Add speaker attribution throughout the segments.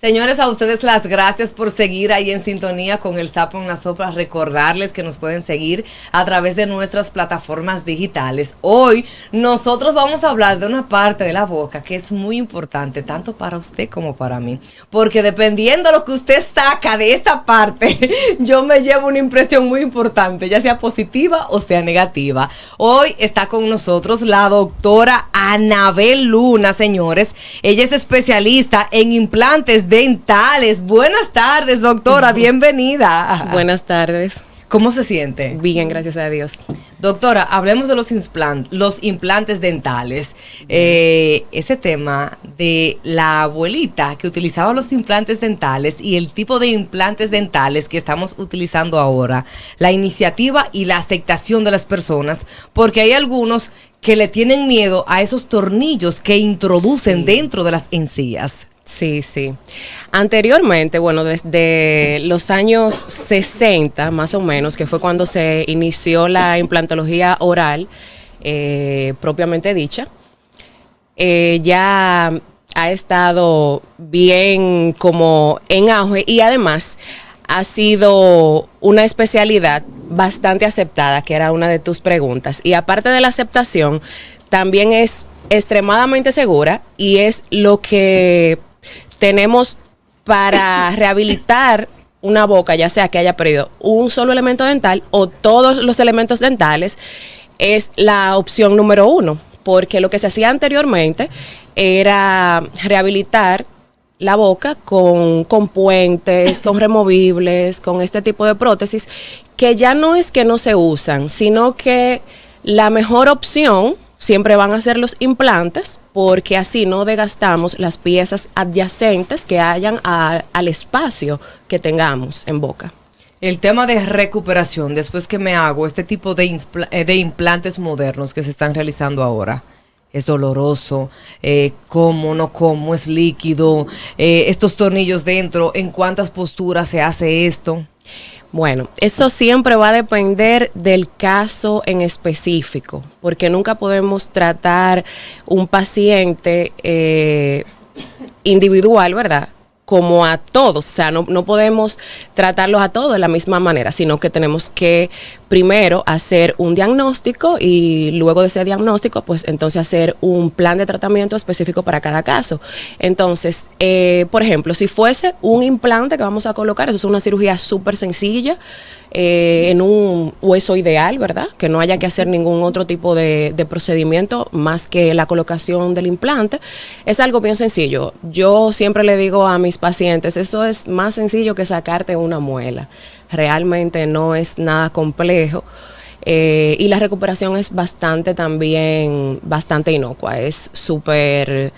Speaker 1: Señores, a ustedes las gracias por seguir ahí en sintonía con El Sapo en la Sopa. Recordarles que nos pueden seguir a través de nuestras plataformas digitales. Hoy nosotros vamos a hablar de una parte de la boca que es muy importante, tanto para usted como para mí. Porque dependiendo de lo que usted saca de esa parte, yo me llevo una impresión muy importante, ya sea positiva o sea negativa. Hoy está con nosotros la doctora Anabel Luna, señores. Ella es especialista en implantes dentales. Buenas tardes, doctora, bienvenida.
Speaker 2: Buenas tardes.
Speaker 1: ¿Cómo se siente?
Speaker 2: Bien, gracias a Dios.
Speaker 1: Doctora, hablemos de los implantes dentales. Ese tema de la abuelita que utilizaba los implantes dentales y el tipo de implantes dentales que estamos utilizando ahora, la iniciativa y la aceptación de las personas, porque hay algunos que le tienen miedo a esos tornillos que introducen dentro de las encías.
Speaker 2: Sí, sí. Anteriormente, bueno, desde los años 60, más o menos, que fue cuando se inició la implantología oral, propiamente dicha, ya ha estado bien como en auge y además ha sido una especialidad bastante aceptada, que era una de tus preguntas. Y aparte de la aceptación, también es extremadamente segura y es lo que tenemos para rehabilitar una boca, ya sea que haya perdido un solo elemento dental o todos los elementos dentales, es la opción número 1, porque lo que se hacía anteriormente era rehabilitar la boca con puentes, con removibles, con este tipo de prótesis, que ya no es que no se usan, sino que la mejor opción siempre van a ser los implantes, porque así no desgastamos las piezas adyacentes que hayan al espacio que tengamos en boca.
Speaker 1: El tema de recuperación, después que me hago este tipo de implantes modernos que se están realizando ahora, es doloroso, como, no como, es líquido, estos tornillos dentro, ¿en cuántas posturas se hace esto?
Speaker 2: Bueno, eso siempre va a depender del caso en específico, porque nunca podemos tratar un paciente individual, ¿verdad?, como a todos. O sea, no podemos tratarlos a todos de la misma manera, sino que tenemos que primero hacer un diagnóstico y luego de ese diagnóstico, pues entonces hacer un plan de tratamiento específico para cada caso. Entonces, por ejemplo, si fuese un implante que vamos a colocar, eso es una cirugía súper sencilla, en un hueso ideal, ¿verdad? Que no haya que hacer ningún otro tipo de procedimiento más que la colocación del implante. Es algo bien sencillo. Yo siempre le digo a mis pacientes, eso es más sencillo que sacarte una muela. Realmente no es nada complejo. Y la recuperación es bastante inocua, es súper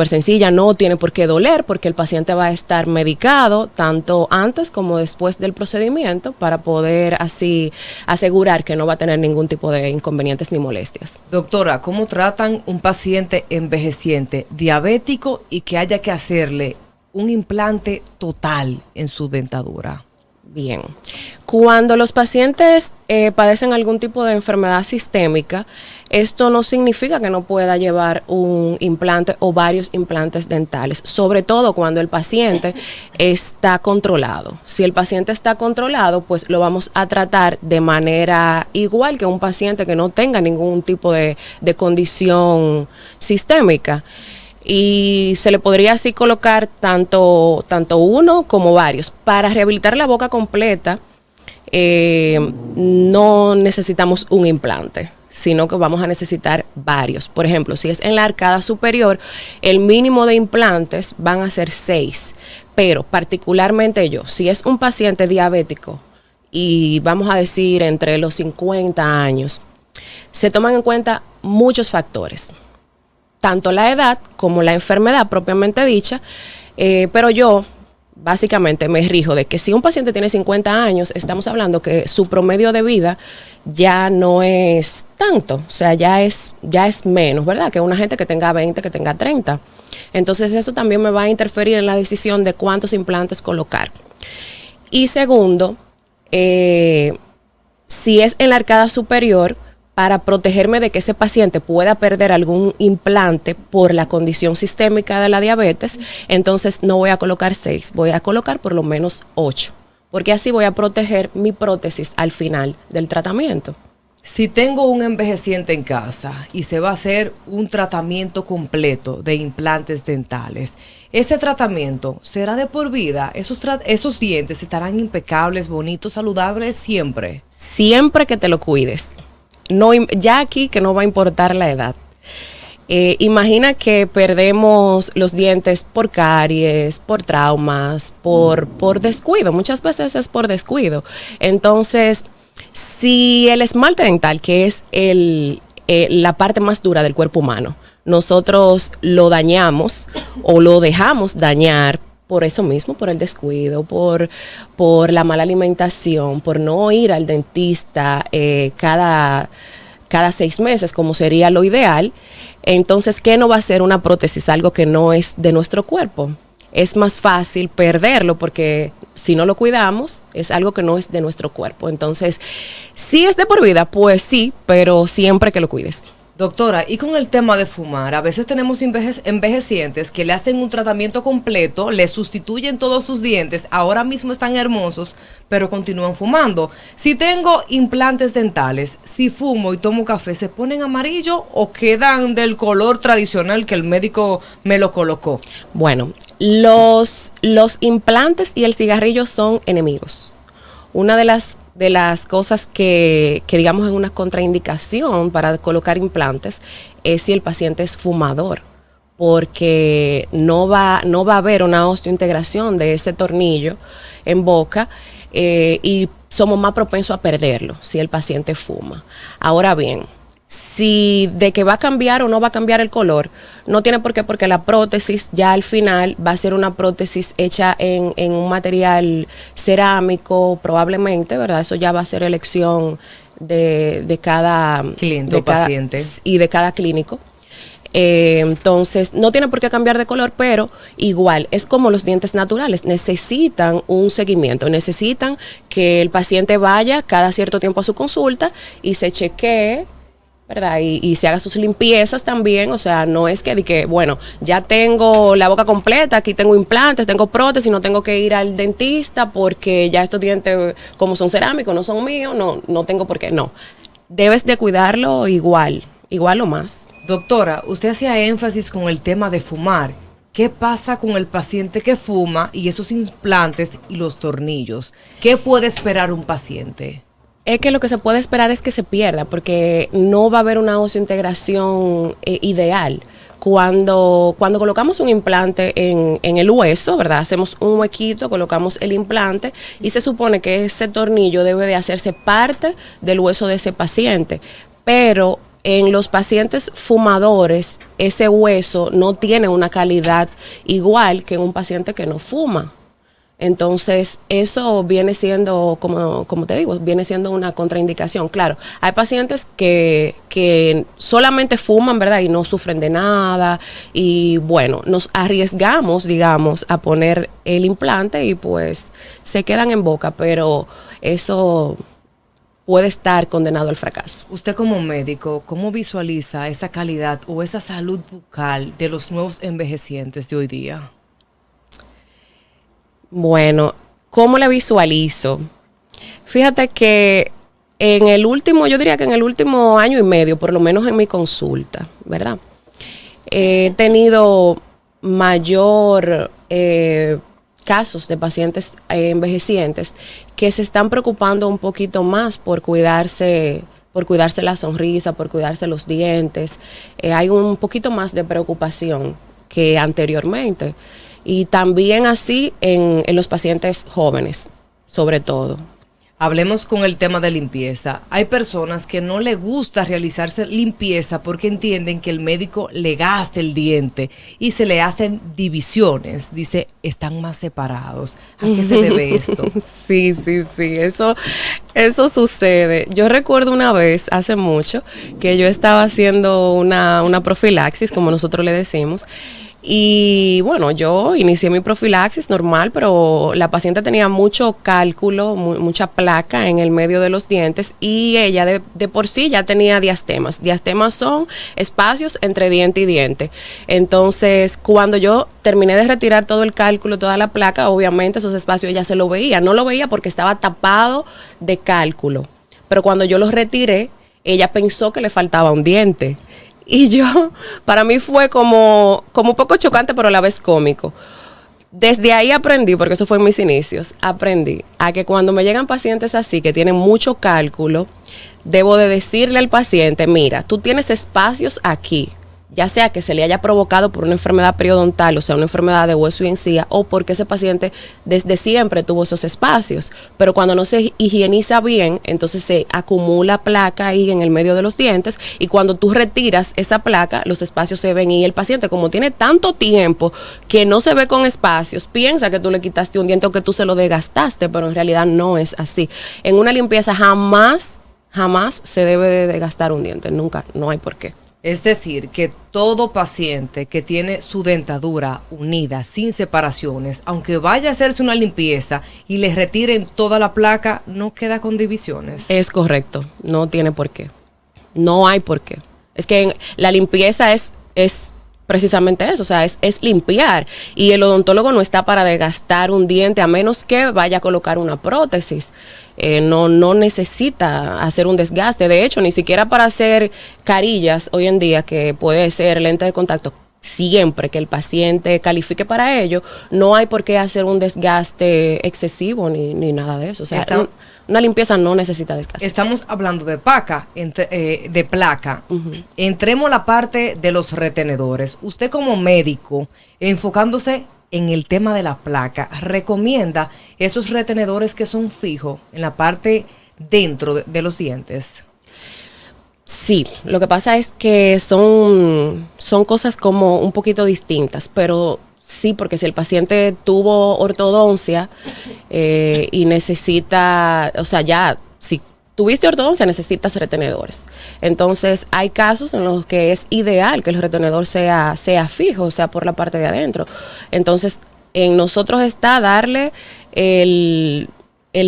Speaker 2: sencilla, no tiene por qué doler porque el paciente va a estar medicado tanto antes como después del procedimiento para poder así asegurar que no va a tener ningún tipo de inconvenientes ni molestias.
Speaker 1: Doctora, ¿cómo tratan un paciente envejeciente, diabético y que haya que hacerle un implante total en su dentadura?
Speaker 2: Bien, cuando los pacientes padecen algún tipo de enfermedad sistémica, esto no significa que no pueda llevar un implante o varios implantes dentales, sobre todo cuando el paciente está controlado. Si el paciente está controlado, pues lo vamos a tratar de manera igual que un paciente que no tenga ningún tipo de condición sistémica. Y se le podría así colocar tanto uno como varios. Para rehabilitar la boca completa no necesitamos un implante, sino que vamos a necesitar varios. Por ejemplo, si es en la arcada superior, el mínimo de implantes van a ser 6. Pero particularmente yo, si es un paciente diabético y vamos a decir entre los 50 años, se toman en cuenta muchos factores, tanto la edad como la enfermedad propiamente dicha, pero yo básicamente me rijo de que si un paciente tiene 50 años, estamos hablando que su promedio de vida ya no es tanto, o sea, ya es menos, ¿verdad? Que una gente que tenga 20, que tenga 30. Entonces eso también me va a interferir en la decisión de cuántos implantes colocar. Y segundo, si es en la arcada superior, para protegerme de que ese paciente pueda perder algún implante por la condición sistémica de la diabetes, entonces no voy a colocar 6, voy a colocar por lo menos 8, porque así voy a proteger mi prótesis al final del tratamiento.
Speaker 1: Si tengo un envejeciente en casa y se va a hacer un tratamiento completo de implantes dentales, ¿ese tratamiento será de por vida? ¿Esos dientes estarán impecables, bonitos, saludables siempre?
Speaker 2: Siempre que te lo cuides. No, ya aquí que no va a importar la edad. Imagina que perdemos los dientes por caries, por traumas, por descuido. Muchas veces es por descuido. Entonces, si el esmalte dental, que es la parte más dura del cuerpo humano, nosotros lo dañamos o lo dejamos dañar por eso mismo, por el descuido, por la mala alimentación, por no ir al dentista cada 6 meses, como sería lo ideal, entonces, ¿qué no va a ser una prótesis? Algo que no es de nuestro cuerpo. Es más fácil perderlo porque si no lo cuidamos, es algo que no es de nuestro cuerpo. Entonces, si es de por vida, pues sí, pero siempre que lo cuides.
Speaker 1: Doctora, y con el tema de fumar, a veces tenemos envejecientes que le hacen un tratamiento completo, le sustituyen todos sus dientes, ahora mismo están hermosos, pero continúan fumando. Si tengo implantes dentales, si fumo y tomo café, ¿se ponen amarillo o quedan del color tradicional que el médico me lo colocó?
Speaker 2: Bueno, los implantes y el cigarrillo son enemigos. Una de las cosas que digamos es una contraindicación para colocar implantes es si el paciente es fumador, porque no va a haber una osteointegración de ese tornillo en boca y somos más propensos a perderlo si el paciente fuma. Ahora bien, si de que va a cambiar o no va a cambiar el color, no tiene por qué, porque la prótesis ya al final va a ser una prótesis hecha en un material cerámico probablemente, ¿verdad? Eso ya va a ser elección de cada
Speaker 1: cliente o paciente
Speaker 2: y de cada clínico. Entonces, no tiene por qué cambiar de color, pero igual, es como los dientes naturales, necesitan un seguimiento, necesitan que el paciente vaya cada cierto tiempo a su consulta y se chequee, ¿verdad? Y se haga sus limpiezas también, o sea, no es que, bueno, ya tengo la boca completa, aquí tengo implantes, tengo prótesis, no tengo que ir al dentista porque ya estos dientes, como son cerámicos, no son míos, no tengo por qué, no. Debes de cuidarlo igual o más.
Speaker 1: Doctora, usted hacía énfasis con el tema de fumar. ¿Qué pasa con el paciente que fuma y esos implantes y los tornillos? ¿Qué puede esperar un paciente?
Speaker 2: Es que lo que se puede esperar es que se pierda, porque no va a haber una osteointegración ideal. Cuando colocamos un implante en el hueso, ¿verdad? Hacemos un huequito, colocamos el implante y se supone que ese tornillo debe de hacerse parte del hueso de ese paciente. Pero en los pacientes fumadores, ese hueso no tiene una calidad igual que en un paciente que no fuma. Entonces, eso viene siendo, como te digo, viene siendo una contraindicación. Claro, hay pacientes que solamente fuman, ¿verdad? Y no sufren de nada. Y bueno, nos arriesgamos, digamos, a poner el implante y pues se quedan en boca, pero eso puede estar condenado al fracaso.
Speaker 1: Usted como médico, ¿cómo visualiza esa calidad o esa salud bucal de los nuevos envejecientes de hoy día?
Speaker 2: Bueno, ¿cómo la visualizo? Fíjate que yo diría que en el último año y medio, por lo menos en mi consulta, ¿verdad? He tenido mayor casos de pacientes envejecientes que se están preocupando un poquito más por cuidarse la sonrisa, por cuidarse los dientes. Hay un poquito más de preocupación que anteriormente. Y también así en los pacientes jóvenes, sobre todo.
Speaker 1: Hablemos con el tema de limpieza. Hay personas que no les gusta realizarse limpieza porque entienden que el médico le gasta el diente y se le hacen divisiones. Dice, están más separados. ¿A qué se debe esto?
Speaker 2: Sí, eso sucede. Yo recuerdo una vez, hace mucho, que yo estaba haciendo una profilaxis, como nosotros le decimos, Y bueno, yo inicié mi profilaxis normal, pero la paciente tenía mucho cálculo, mucha placa en el medio de los dientes y ella de por sí ya tenía diastemas. Diastemas son espacios entre diente y diente. Entonces, cuando yo terminé de retirar todo el cálculo, toda la placa, obviamente esos espacios ella se lo veía. No lo veía porque estaba tapado de cálculo. Pero cuando yo los retiré, ella pensó que le faltaba un diente. Y yo, para mí fue como un poco chocante, pero a la vez cómico. Desde ahí aprendí, porque eso fue en mis inicios, aprendí a que cuando me llegan pacientes así, que tienen mucho cálculo, debo de decirle al paciente, mira, tú tienes espacios aquí, ya sea que se le haya provocado por una enfermedad periodontal, o sea, una enfermedad de hueso y encía, o porque ese paciente desde siempre tuvo esos espacios. Pero cuando no se higieniza bien, entonces se acumula placa ahí en el medio de los dientes, y cuando tú retiras esa placa, los espacios se ven, y el paciente, como tiene tanto tiempo que no se ve con espacios, piensa que tú le quitaste un diente o que tú se lo desgastaste, pero en realidad no es así. En una limpieza jamás se debe de desgastar un diente, nunca, no hay por qué.
Speaker 1: Es decir, que todo paciente que tiene su dentadura unida, sin separaciones, aunque vaya a hacerse una limpieza y le retiren toda la placa, no queda con divisiones.
Speaker 2: Es correcto, no tiene por qué. No hay por qué. Es que la limpieza es precisamente eso, o sea, es limpiar. Y el odontólogo no está para desgastar un diente, a menos que vaya a colocar una prótesis. No necesita hacer un desgaste. De hecho, ni siquiera para hacer carillas hoy en día, que puede ser lente de contacto, siempre que el paciente califique para ello, no hay por qué hacer un desgaste excesivo ni nada de eso. O sea, una limpieza no necesita desgaste.
Speaker 1: Estamos hablando de placa. Uh-huh. Entremos a la parte de los retenedores. Usted como médico, enfocándose en el tema de la placa, ¿recomienda esos retenedores que son fijos en la parte dentro de los dientes?
Speaker 2: Sí, lo que pasa es que son cosas como un poquito distintas, pero sí, porque si el paciente tuvo ortodoncia y necesita, o sea, ya, si tuviste ortodoncia, necesitas retenedores. Entonces, hay casos en los que es ideal que el retenedor sea fijo, o sea, por la parte de adentro. Entonces, en nosotros está darle el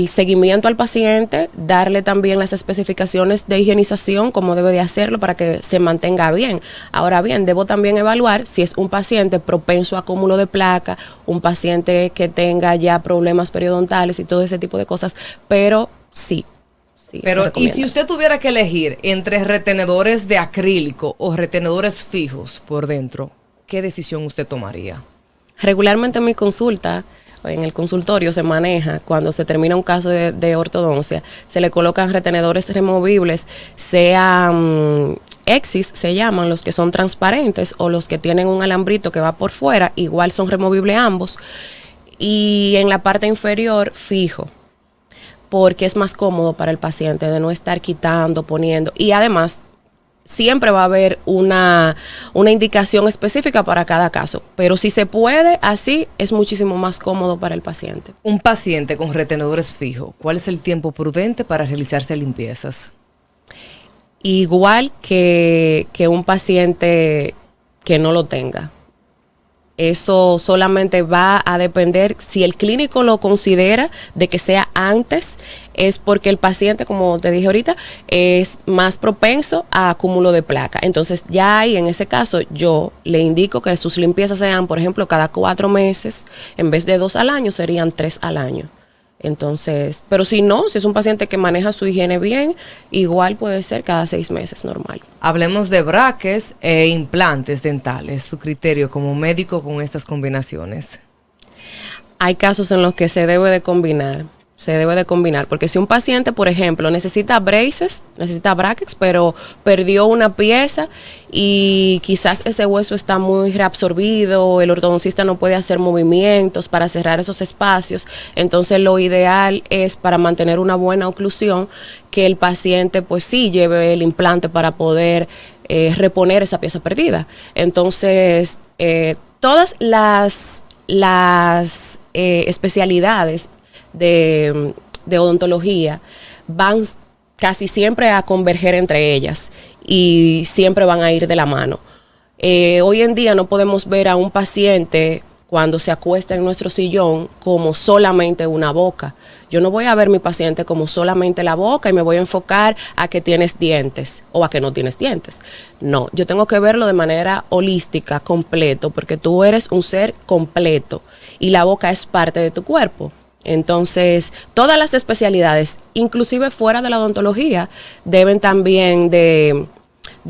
Speaker 2: seguimiento al paciente, darle también las especificaciones de higienización, como debe de hacerlo para que se mantenga bien. Ahora bien, debo también evaluar si es un paciente propenso a acúmulo de placa, un paciente que tenga ya problemas periodontales y todo ese tipo de cosas, pero sí.
Speaker 1: Pero, ¿y si usted tuviera que elegir entre retenedores de acrílico o retenedores fijos por dentro, qué decisión usted tomaría?
Speaker 2: Regularmente en mi consulta, en el consultorio se maneja, cuando se termina un caso de ortodoncia, se le colocan retenedores removibles, sean Exis, se llaman, los que son transparentes, o los que tienen un alambrito que va por fuera, igual son removibles ambos, y en la parte inferior fijo, porque es más cómodo para el paciente de no estar quitando, poniendo, y además siempre va a haber una indicación específica para cada caso, pero si se puede así, es muchísimo más cómodo para el paciente.
Speaker 1: Un paciente con retenedores fijos, ¿cuál es el tiempo prudente para realizarse limpiezas?
Speaker 2: Igual que un paciente que no lo tenga. Eso solamente va a depender, si el clínico lo considera de que sea antes, es porque el paciente, como te dije ahorita, es más propenso a acúmulo de placa. Entonces ya ahí, en ese caso, yo le indico que sus limpiezas sean, por ejemplo, cada 4 meses, en vez de 2 al año, serían 3 al año. Entonces, pero si no, si es un paciente que maneja su higiene bien, igual puede ser cada 6 meses, normal.
Speaker 1: Hablemos de brackets e implantes dentales. Su criterio como médico con estas combinaciones.
Speaker 2: Hay casos en los que se debe de combinar, porque si un paciente, por ejemplo, necesita braces, necesita brackets, pero perdió una pieza y quizás ese hueso está muy reabsorbido, el ortodoncista no puede hacer movimientos para cerrar esos espacios, entonces lo ideal es, para mantener una buena oclusión, que el paciente pues sí lleve el implante para poder reponer esa pieza perdida. Entonces, todas las especialidades de odontología van casi siempre a converger entre ellas y siempre van a ir de la mano. Hoy en día no podemos ver a un paciente cuando se acuesta en nuestro sillón como solamente una boca. Yo no voy a ver a mi paciente como solamente la boca y me voy a enfocar a que tienes dientes o a que no tienes dientes. No, yo tengo que verlo de manera holística, completo, porque tú eres un ser completo y la boca es parte de tu cuerpo. Entonces, todas las especialidades, inclusive fuera de la odontología, deben también de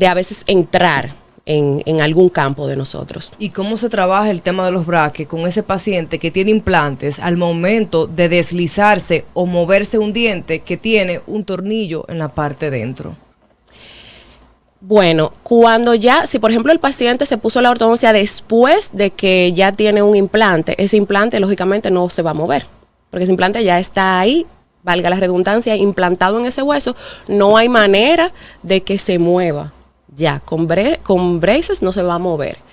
Speaker 2: a veces entrar en algún campo de nosotros.
Speaker 1: ¿Y cómo se trabaja el tema de los brackets con ese paciente que tiene implantes al momento de deslizarse o moverse un diente que tiene un tornillo en la parte dentro?
Speaker 2: Bueno, cuando ya, si por ejemplo el paciente se puso la ortodoncia después de que ya tiene un implante, ese implante lógicamente no se va a mover, porque ese implante ya está ahí, valga la redundancia, implantado en ese hueso, no hay manera de que se mueva. Ya, con braces no se va a mover.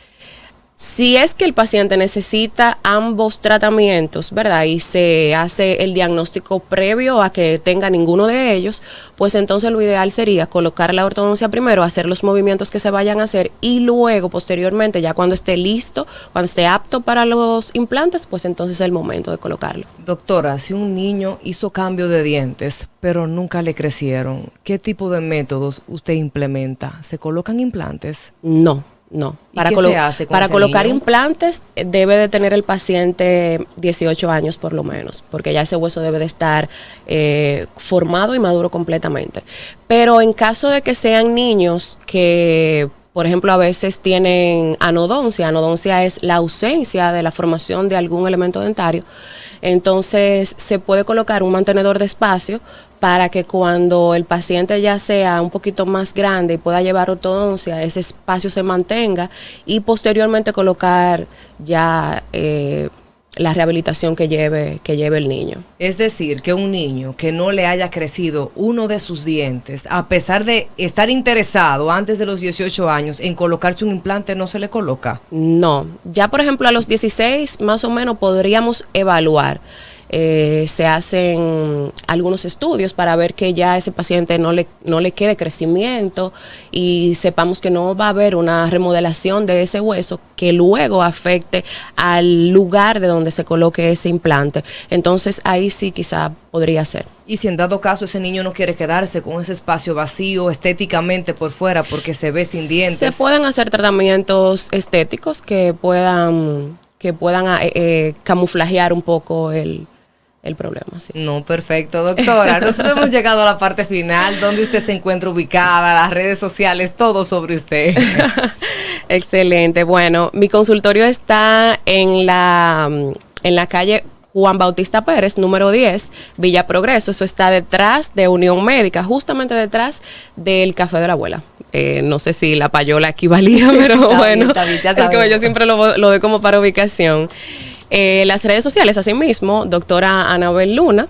Speaker 2: Si es que el paciente necesita ambos tratamientos, ¿verdad? Y se hace el diagnóstico previo a que tenga ninguno de ellos, pues entonces lo ideal sería colocar la ortodoncia primero, hacer los movimientos que se vayan a hacer y luego, posteriormente, ya cuando esté listo, cuando esté apto para los implantes, pues entonces es el momento de colocarlo.
Speaker 1: Doctora, si un niño hizo cambio de dientes, pero nunca le crecieron, ¿qué tipo de métodos usted implementa? ¿Se colocan implantes?
Speaker 2: No.
Speaker 1: Para
Speaker 2: colocar implantes debe de tener el paciente 18 años por lo menos, porque ya ese hueso debe de estar formado y maduro completamente. Pero en caso de que sean niños que, por ejemplo, a veces tienen anodoncia, anodoncia es la ausencia de la formación de algún elemento dentario, entonces se puede colocar un mantenedor de espacio para que cuando el paciente ya sea un poquito más grande y pueda llevar ortodoncia, ese espacio se mantenga y posteriormente colocar ya la rehabilitación que lleve el niño.
Speaker 1: Es decir, que un niño que no le haya crecido uno de sus dientes, a pesar de estar interesado antes de los 18 años en colocarse un implante, ¿no se le coloca?
Speaker 2: No, ya por ejemplo a los 16 más o menos podríamos evaluar. Se hacen algunos estudios para ver que ya a ese paciente no le quede crecimiento y sepamos que no va a haber una remodelación de ese hueso que luego afecte al lugar de donde se coloque ese implante. Entonces ahí sí quizá podría ser.
Speaker 1: Y si en dado caso ese niño no quiere quedarse con ese espacio vacío estéticamente por fuera porque se ve sin dientes.
Speaker 2: Se pueden hacer tratamientos estéticos que puedan camuflajear un poco el problema, sí.
Speaker 1: No, perfecto, doctora. Nosotros hemos llegado a la parte final, donde usted se encuentra ubicada, las redes sociales, todo sobre usted.
Speaker 2: Excelente. Bueno, mi consultorio está en la calle Juan Bautista Pérez, número 10, Villa Progreso. Eso está detrás de Unión Médica, justamente detrás del Café de la Abuela. No sé si la payola equivalía, pero bueno, está bien, es que yo siempre lo doy como para ubicación. Las redes sociales, asimismo, doctora Anabel Luna,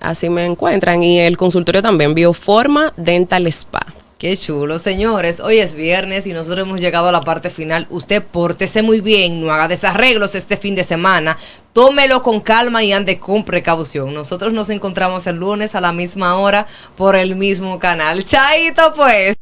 Speaker 2: así me encuentran, y el consultorio también, Bioforma Dental Spa.
Speaker 1: Qué chulo, señores. Hoy es viernes y nosotros hemos llegado a la parte final. Usted pórtese muy bien, no haga desarreglos este fin de semana. Tómelo con calma y ande con precaución. Nosotros nos encontramos el lunes a la misma hora por el mismo canal. Chaito, pues.